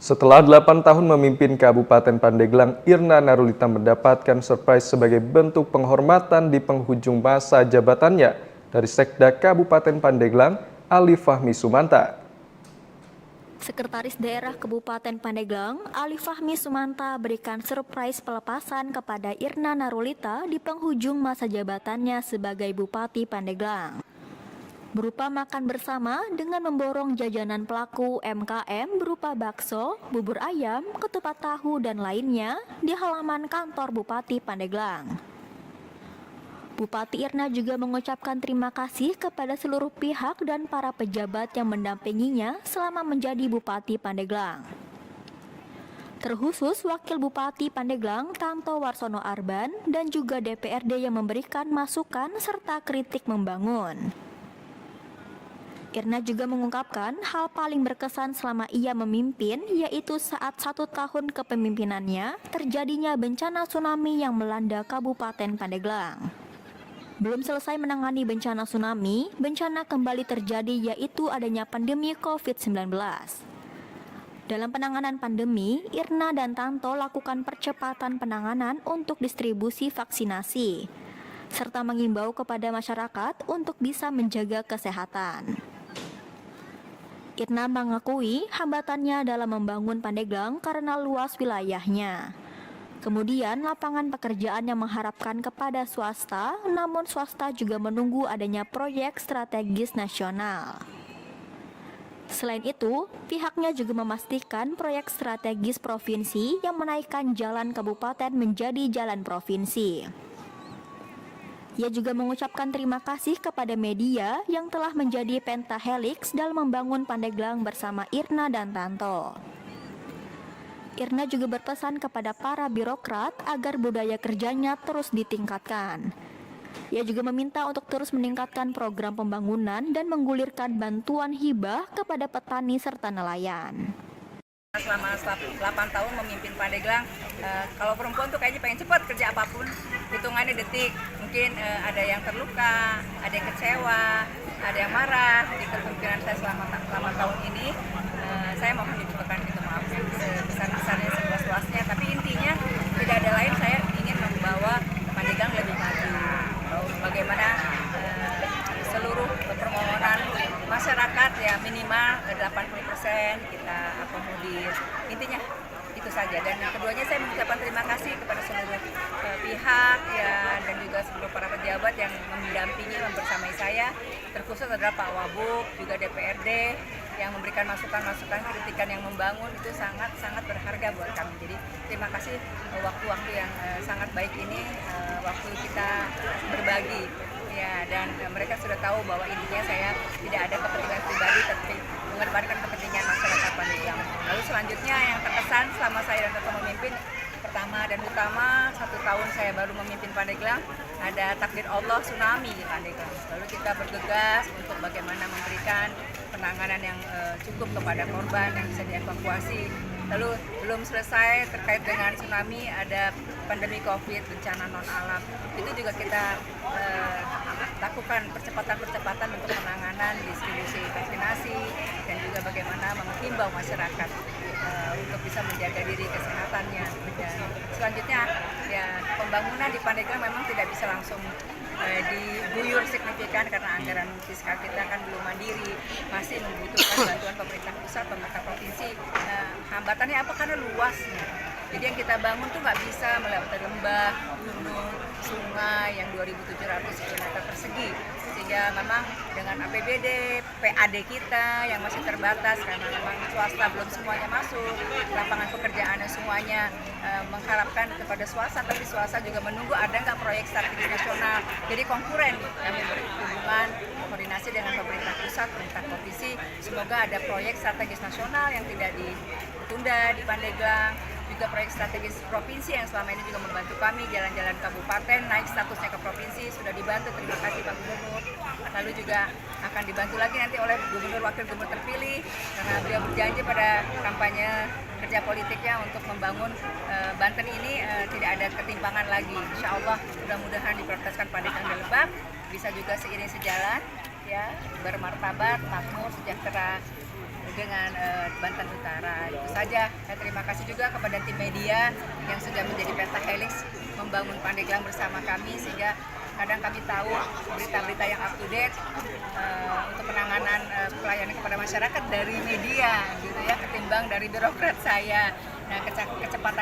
Setelah 8 tahun memimpin Kabupaten Pandeglang, Irna Narulita mendapatkan surprise sebagai bentuk penghormatan di penghujung masa jabatannya dari Sekda Kabupaten Pandeglang, Ali Fahmi Sumanta. Sekretaris Daerah Kabupaten Pandeglang, Ali Fahmi Sumanta berikan surprise pelepasan kepada Irna Narulita di penghujung masa jabatannya sebagai Bupati Pandeglang. Berupa makan bersama dengan memborong jajanan pelaku UMKM berupa bakso, bubur ayam, ketupat tahu, dan lainnya di halaman kantor Bupati Pandeglang. Bupati Irna juga mengucapkan terima kasih kepada seluruh pihak dan para pejabat yang mendampinginya selama menjadi Bupati Pandeglang. Terkhusus Wakil Bupati Pandeglang, Tanto Warsono Arban, dan juga DPRD yang memberikan masukan serta kritik membangun. Irna juga mengungkapkan hal paling berkesan selama ia memimpin, yaitu saat 1 tahun kepemimpinannya terjadinya bencana tsunami yang melanda Kabupaten Pandeglang. Belum selesai menangani bencana tsunami, bencana kembali terjadi yaitu adanya pandemi COVID-19. Dalam penanganan pandemi, Irna dan Tanto lakukan percepatan penanganan untuk distribusi vaksinasi, serta mengimbau kepada masyarakat untuk bisa menjaga kesehatan. Irna mengakui hambatannya dalam membangun Pandeglang karena luas wilayahnya. Kemudian lapangan pekerjaan yang mengharapkan kepada swasta, namun swasta juga menunggu adanya proyek strategis nasional. Selain itu, pihaknya juga memastikan proyek strategis provinsi yang menaikkan jalan kabupaten menjadi jalan provinsi. Ia juga mengucapkan terima kasih kepada media yang telah menjadi pentahelix dalam membangun Pandeglang bersama Irna dan Tanto. Irna juga berpesan kepada para birokrat agar budaya kerjanya terus ditingkatkan. Ia juga meminta untuk terus meningkatkan program pembangunan dan menggulirkan bantuan hibah kepada petani serta nelayan. Selama 8 tahun memimpin Pandeglang, kalau perempuan tuh kayaknya pengen cepat kerja apapun, hitungannya detik. Mungkin ada yang terluka, ada yang kecewa, ada yang marah di kepemimpinan saya selama 8 tahun ini. Saya mohon dibukakan pintu maaf sebesar-besarnya, seluas-luasnya. Tapi intinya tidak ada lain, saya ingin membawa Pandeglang lebih maju. Bagaimana seluruh permohonan masyarakat ya minimal 80% kita akomodir. Intinya itu saja. Dan yang keduanya saya mengucapkan terima kasih kepada seluruh pihak ya dan juga seluruh para pejabat yang mendampingi membersamai saya. Terkhusus adalah Pak Wabub, juga DPRD yang memberikan masukan-masukan, kritikan yang membangun, itu sangat berharga buat kami. Jadi terima kasih waktu-waktu yang sangat baik ini, waktu kita berbagi. Ya, dan mereka sudah tahu bahwa intinya saya tidak ada kepentingan pribadi, tapi mengedepankan kepentingan masyarakat Pandeglang. Lalu selanjutnya yang terkesan selama saya dan Tanto memimpin, pertama dan utama 1 tahun saya baru memimpin Pandeglang, ada takdir Allah tsunami di Pandeglang. Lalu kita bergegas untuk bagaimana memberikan penanganan yang cukup kepada korban yang bisa dievakuasi. Lalu belum selesai terkait dengan tsunami, ada pandemi COVID, bencana non alam. Itu juga kita lakukan percepatan untuk penanganan, distribusi vaksinasi, dan juga bagaimana menghimbau masyarakat untuk bisa menjaga diri kesehatannya. Dan selanjutnya ya pembangunan di Pandeglang memang tidak bisa langsung diguyur signifikan karena anggaran fiskal kita kan belum mandiri, masih membutuhkan bantuan pemerintah pusat, pemerintah provinsi. Hambatannya apa? Karena luasnya. Jadi yang kita bangun tuh nggak bisa melewati lembah, gunung, sungai yang 2.700 km persegi. Sehingga memang dengan APBD, PAD kita yang masih terbatas karena memang swasta belum semuanya masuk, lapangan pekerjaannya semuanya mengharapkan kepada swasta, tapi swasta juga menunggu ada nggak proyek strategis nasional. Jadi konkuren kami berhubungan koordinasi dengan pemerintah pusat, pemerintah provinsi. Semoga ada proyek strategis nasional yang tidak ditunda di Pandeglang. Juga proyek strategis provinsi yang selama ini juga membantu kami, jalan-jalan kabupaten naik statusnya ke provinsi, sudah dibantu, terima kasih Pak Gubernur. Lalu juga akan dibantu lagi nanti oleh Gubernur Wakil Gubernur terpilih karena beliau berjanji pada kampanye kerja politiknya untuk membangun Banten ini tidak ada ketimpangan lagi. Insya Allah mudah-mudahan diprioritaskan Pandeglang dan Lebak bisa juga seiring sejalan ya, bermartabat, makmur, sejahtera dengan Banten Utara. Itu saja. Terima kasih juga kepada tim media yang sudah menjadi pentahelix membangun Pandeglang bersama kami, sehingga kadang kami tahu berita-berita yang up to date untuk penanganan pelayanan kepada masyarakat dari media gitu ya, ketimbang dari birokrat saya. Nah, kecepatan